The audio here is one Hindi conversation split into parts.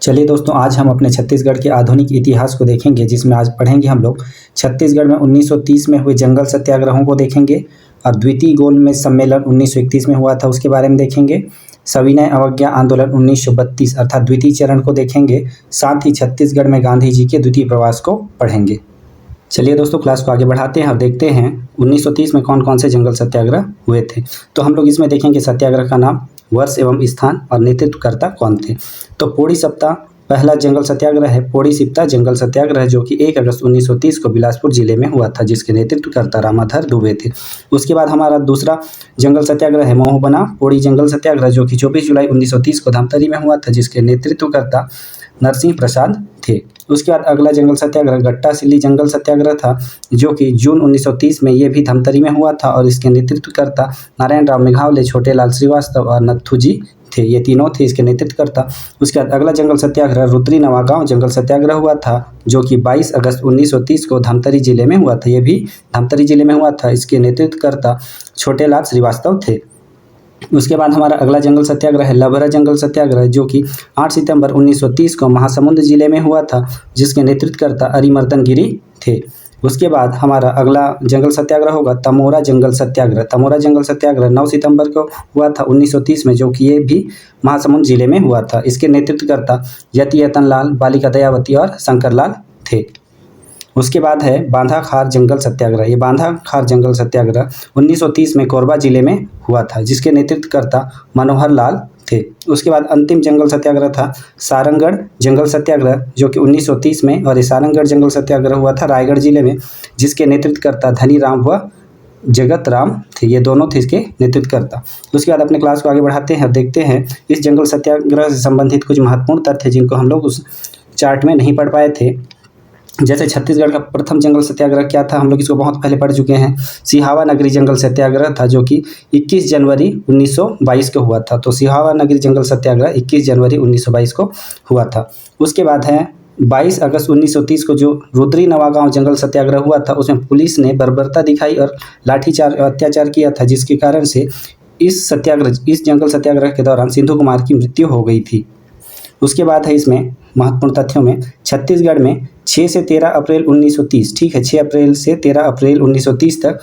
चलिए दोस्तों, आज हम अपने छत्तीसगढ़ के आधुनिक इतिहास को देखेंगे, जिसमें आज पढ़ेंगे हम लोग छत्तीसगढ़ में 1930 में हुए जंगल सत्याग्रहों को देखेंगे और द्वितीय गोलमेज सम्मेलन 1931 में हुआ था उसके बारे में देखेंगे। सविनय अवज्ञा आंदोलन 1932 अर्थात द्वितीय चरण को देखेंगे। साथ ही छत्तीसगढ़ में गांधी जी के द्वितीय प्रवास को पढ़ेंगे। चलिए दोस्तों, क्लास को आगे बढ़ाते हैं और देखते हैं 1930 में कौन कौन से जंगल सत्याग्रह हुए थे। तो हम लोग इसमें देखेंगे सत्याग्रह का नाम, वर्ष एवं स्थान और नेतृत्वकर्ता कौन थे। तो पोड़ी सप्ताह पहला जंगल सत्याग्रह है पोड़ी सिप्ता जंगल सत्याग्रह, जो कि 1 अगस्त 1930 को बिलासपुर जिले में हुआ था, जिसके नेतृत्वकर्ता रामाधर दुबे थे। उसके बाद हमारा दूसरा जंगल सत्याग्रह है मोहबना पोड़ी जंगल सत्याग्रह, जो कि 24 जुलाई 1930 को धमतरी में हुआ था, जिसके नेतृत्वकर्ता नरसिंह प्रसाद थे। उसके बाद अगला जंगल सत्याग्रह गट्टा सिल्ली जंगल सत्याग्रह था, जो कि जून 1930 में ये भी धमतरी में हुआ था और इसके नेतृत्वकर्ता नारायण राव मेघावले, छोटेलाल श्रीवास्तव और नथुजी थे। ये तीनों थे इसके नेतृत्वकर्ता। उसके बाद अगला जंगल सत्याग्रह रुद्री नवागांव जंगल सत्याग्रह हुआ था, जो कि 22 अगस्त 1930 को धमतरी जिले में हुआ था। ये भी धमतरी जिले में हुआ था। इसके नेतृत्वकर्ता छोटेलाल श्रीवास्तव थे। उसके बाद हमारा अगला जंगल सत्याग्रह है लभरा जंगल सत्याग्रह, जो कि 8 सितंबर 1930 को महासमुंद जिले में हुआ था, जिसके नेतृत्वकर्ता अरिमर्दन गिरी थे। उसके बाद हमारा अगला जंगल सत्याग्रह होगा तमोरा जंगल सत्याग्रह। तमोरा जंगल सत्याग्रह 9 सितंबर को हुआ था 1930 में, जो कि ये भी महासमुंद जिले में हुआ था। इसके नेतृत्वकर्ता यति यतनलाल, बालिका दयावती और शंकरलाल थे। उसके बाद है बांधा खार जंगल सत्याग्रह। ये बांधा खार जंगल सत्याग्रह 1930 में कोरबा जिले में हुआ था, जिसके नेतृत्वकर्ता मनोहर लाल थे। उसके बाद अंतिम जंगल सत्याग्रह था सारंगढ़ जंगल सत्याग्रह, जो कि 1930 में, और ये सारंगढ़ जंगल सत्याग्रह हुआ था रायगढ़ जिले में, जिसके नेतृत्वकर्ता धनी राम व जगत राम थे। ये दोनों थे इसके नेतृत्वकर्ता। उसके बाद अपने क्लास को आगे बढ़ाते हैं और देखते हैं इस जंगल सत्याग्रह से संबंधित कुछ महत्वपूर्ण तथ्य, जिनको हम लोग उस चार्ट में नहीं पढ़ पाए थे। जैसे छत्तीसगढ़ का प्रथम जंगल सत्याग्रह क्या था, हम लोग इसको बहुत पहले पढ़ चुके हैं। सिहावा नगरी जंगल सत्याग्रह था, जो कि 21 जनवरी 1922 को हुआ था। तो सिहावा नगरी जंगल सत्याग्रह 21 जनवरी 1922 को हुआ था। उसके बाद है 22 अगस्त 1930 को जो रुद्री नवागांव जंगल सत्याग्रह हुआ था, उसमें पुलिस ने बर्बरता दिखाई और लाठीचार्ज अत्याचार किया था, जिसके कारण से इस जंगल सत्याग्रह के दौरान सिंधु कुमार की मृत्यु हो गई थी। उसके बाद है इसमें महत्वपूर्ण तथ्यों में छत्तीसगढ़ में 6 से 13 अप्रैल 1930, ठीक है, 6 अप्रैल से 13 अप्रैल 1930 तक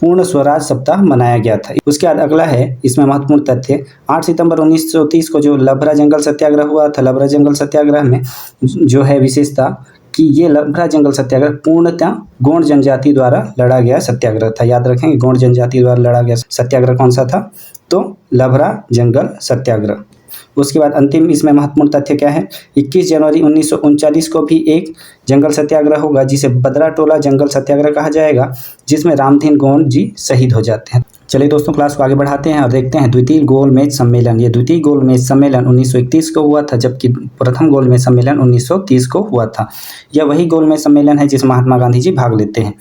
पूर्ण स्वराज सप्ताह मनाया गया था। उसके बाद अगला है इसमें महत्वपूर्ण तथ्य 8 सितंबर 1930 को जो लभरा जंगल सत्याग्रह हुआ था, लभरा जंगल सत्याग्रह में जो है विशेषता कि ये लभरा जंगल सत्याग्रह पूर्णतः गोंड जनजाति द्वारा लड़ा गया सत्याग्रह था। याद रखेंगे, गोंड जनजाति द्वारा लड़ा गया सत्याग्रह कौन सा था, तो लभरा जंगल सत्याग्रह। उसके बाद अंतिम इसमें महत्वपूर्ण तथ्य क्या है, 21 जनवरी 1939 को भी एक जंगल सत्याग्रह होगा, जिसे बदरा टोला जंगल सत्याग्रह कहा जाएगा, जिसमें रामधीन गोंड जी शहीद हो जाते हैं। चलिए दोस्तों, क्लास को आगे बढ़ाते हैं और देखते हैं द्वितीय गोलमेज सम्मेलन। ये द्वितीय गोलमेज सम्मेलन 1931 को हुआ था, जबकि प्रथम गोलमेज सम्मेलन 1930 को हुआ था। यह वही गोलमेज सम्मेलन है जिसमें महात्मा गांधी जी भाग लेते हैं।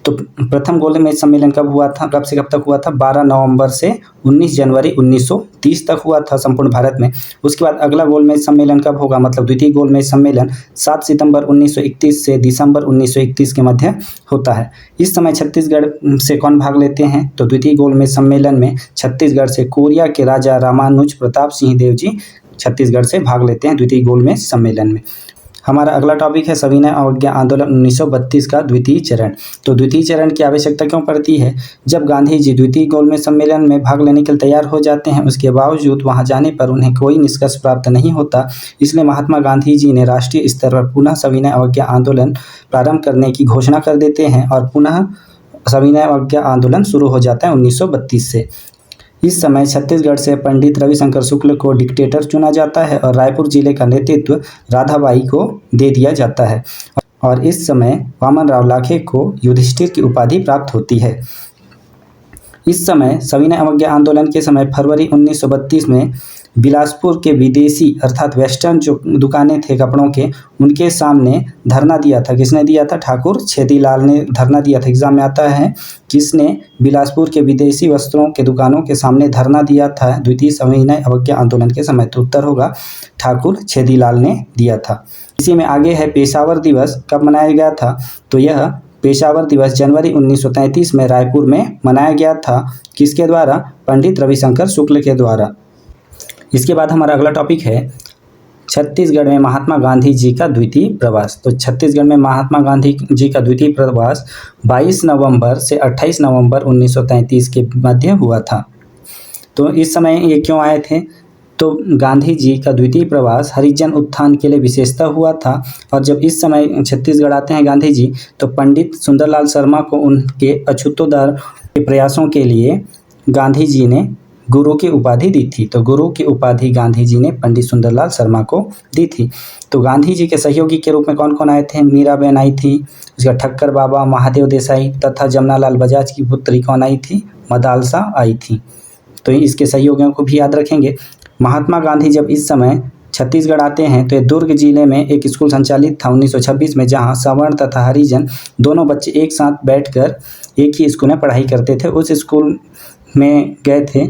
तो प्रथम गोलमेज सम्मेलन कब हुआ था, कब से कब तक हुआ था, 12 नवंबर से 19 जनवरी 1930 तक हुआ था संपूर्ण भारत में। उसके बाद अगला गोलमेज सम्मेलन कब होगा, मतलब द्वितीय गोलमेज सम्मेलन 7 सितंबर 1931 से दिसंबर 1931 के मध्य होता है। इस समय छत्तीसगढ़ से कौन भाग लेते हैं, तो द्वितीय गोलमेज सम्मेलन में छत्तीसगढ़ से कोरिया के राजा रामानुज प्रताप सिंह देव जी छत्तीसगढ़ से भाग लेते हैं द्वितीय गोलमेज सम्मेलन में। हमारा अगला टॉपिक है सविनय अवज्ञा आंदोलन 1932 का द्वितीय चरण। तो द्वितीय चरण की आवश्यकता क्यों पड़ती है, जब गांधी जी द्वितीय गोलमेज सम्मेलन में भाग लेने के लिए तैयार हो जाते हैं, उसके बावजूद वहां जाने पर उन्हें कोई निष्कर्ष प्राप्त नहीं होता। इसलिए महात्मा गांधी जी ने राष्ट्रीय स्तर पर पुनः सविनय अवज्ञा आंदोलन प्रारंभ करने की घोषणा कर देते हैं और पुनः सविनय अवज्ञा आंदोलन शुरू हो जाता है 1932 से। इस समय छत्तीसगढ़ से पंडित रविशंकर शुक्ल को डिक्टेटर चुना जाता है और रायपुर जिले का नेतृत्व राधाबाई को दे दिया जाता है, और इस समय वामन राव लाखे को युधिष्ठिर की उपाधि प्राप्त होती है। इस समय सविनय अवज्ञा आंदोलन के समय फरवरी 1932 में बिलासपुर के विदेशी अर्थात वेस्टर्न जो दुकानें थे कपड़ों के, उनके सामने धरना दिया था। किसने दिया था, ठाकुर छेदीलाल ने धरना दिया था। एग्जाम में आता है किसने बिलासपुर के विदेशी वस्त्रों के दुकानों के सामने धरना दिया था द्वितीय सविनय अवज्ञा आंदोलन के समय, तो उत्तर होगा ठाकुर छेदीलाल ने दिया था। इसी में आगे है पेशावर दिवस कब मनाया गया था, तो यह पेशावर दिवस जनवरी 1933 में रायपुर में मनाया गया था। किसके द्वारा, पंडित रविशंकर शुक्ल के द्वारा। इसके बाद हमारा अगला टॉपिक है छत्तीसगढ़ में महात्मा गांधी जी का द्वितीय प्रवास। तो छत्तीसगढ़ में महात्मा गांधी जी का द्वितीय प्रवास 22 नवंबर से 28 नवंबर 1933 के मध्य हुआ था। तो इस समय ये क्यों आए थे? तो गांधी जी का द्वितीय प्रवास हरिजन उत्थान के लिए विशेषतः हुआ था। और जब इस समय छत्तीसगढ़ आते हैं गांधी जी, तो पंडित सुंदरलाल शर्मा को उनके अछूतोद्धार के प्रयासों के लिए गांधी जी ने गुरु की उपाधि दी थी। तो गुरु की उपाधि गांधी जी ने पंडित सुंदरलाल शर्मा को दी थी। तो गांधी जी के सहयोगी के रूप में कौन कौन आए थे? मीराबेन आई थी, उसका ठक्कर बाबा, महादेव देसाई तथा जमनालाल बजाज की पुत्री कौन आई थी? मदालसा आई थी। तो इसके सहयोगियों को भी याद रखेंगे। महात्मा गांधी जब इस समय छत्तीसगढ़ आते हैं तो ये दुर्ग जिले में एक स्कूल संचालित था 1926 में, जहां सवर्ण तथा हरिजन दोनों बच्चे एक साथ बैठकर एक ही स्कूल में पढ़ाई करते थे। उस स्कूल में गए थे।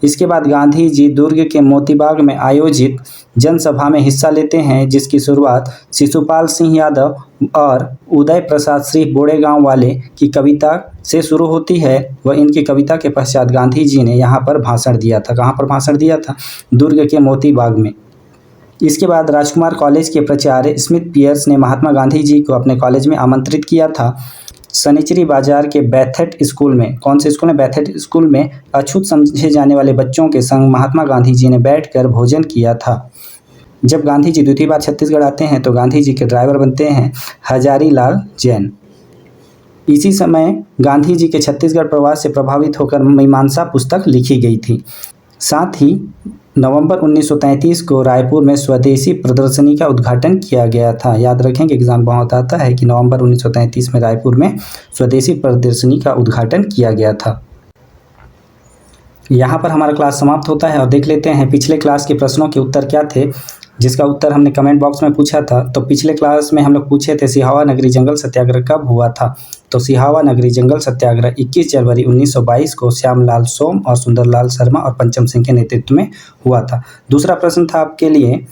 इसके बाद गांधी जी दुर्ग के मोतीबाग में आयोजित जनसभा में हिस्सा लेते हैं, जिसकी शुरुआत शिशुपाल सिंह यादव और उदय प्रसाद श्री बोड़ेगांव वाले की कविता से शुरू होती है। वह इनकी कविता के पश्चात गांधी जी ने यहाँ पर भाषण दिया था। कहाँ पर भाषण दिया था? दुर्ग के मोतीबाग में। इसके बाद राजकुमार कॉलेज के प्राचार्य स्मिथ पियर्स ने महात्मा गांधी जी को अपने कॉलेज में आमंत्रित किया था। सनिचरी बाजार के बैथेट स्कूल में, कौन से स्कूल में? बैथेट स्कूल में अछूत समझे जाने वाले बच्चों के संग महात्मा गांधी जी ने बैठकर भोजन किया था। जब गांधी जी द्वितीय बार छत्तीसगढ़ आते हैं तो गांधी जी के ड्राइवर बनते हैं हजारी लाल जैन। इसी समय गांधी जी के छत्तीसगढ़ प्रवास से प्रभावित होकर मीमांसा पुस्तक लिखी गई थी। साथ ही नवंबर 1933 को रायपुर में स्वदेशी प्रदर्शनी का उद्घाटन किया गया था। याद रखेंगे, एग्जाम बहुत आता है कि नवंबर 1933 में रायपुर में स्वदेशी प्रदर्शनी का उद्घाटन किया गया था। यहाँ पर हमारा क्लास समाप्त होता है और देख लेते हैं पिछले क्लास के प्रश्नों के उत्तर क्या थे, जिसका उत्तर हमने कमेंट बॉक्स में पूछा था। तो पिछले क्लास में हम लोग पूछे थे सिहावा नगरी जंगल सत्याग्रह कब हुआ था? तो सिहावा नगरी जंगल सत्याग्रह 21 जनवरी 1922 को श्यामलाल सोम और सुंदरलाल शर्मा और पंचम सिंह के नेतृत्व में हुआ था। दूसरा प्रश्न था आपके लिए,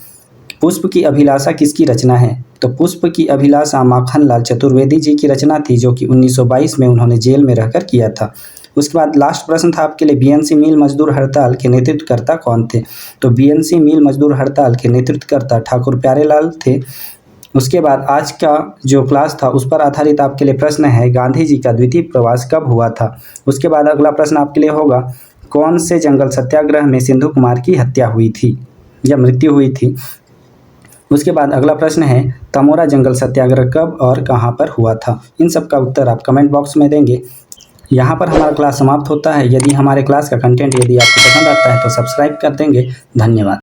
पुष्प की अभिलाषा किसकी रचना है? तो पुष्प की अभिलाषा माखनलाल चतुर्वेदी जी की रचना थी, जो कि 1922 में उन्होंने जेल में रहकर किया था। उसके बाद लास्ट प्रश्न था आपके लिए, बीएनसी मिल मजदूर हड़ताल के नेतृत्वकर्ता कौन थे? तो बीएनसी मिल मजदूर हड़ताल के नेतृत्वकर्ता ठाकुर प्यारेलाल थे। उसके बाद आज का जो क्लास था उस पर आधारित आपके लिए प्रश्न है, गांधी जी का द्वितीय प्रवास कब हुआ था? उसके बाद अगला प्रश्न आपके लिए होगा, कौन से जंगल सत्याग्रह में सिंधु कुमार की हत्या हुई थी या मृत्यु हुई थी? उसके बाद अगला प्रश्न है, तमोरा जंगल सत्याग्रह कब और कहाँ पर हुआ था? इन सब का उत्तर आप कमेंट बॉक्स में देंगे। यहाँ पर हमारा क्लास समाप्त होता है। यदि हमारे क्लास का कंटेंट यदि आपको पसंद आता है तो सब्सक्राइब कर देंगे। धन्यवाद।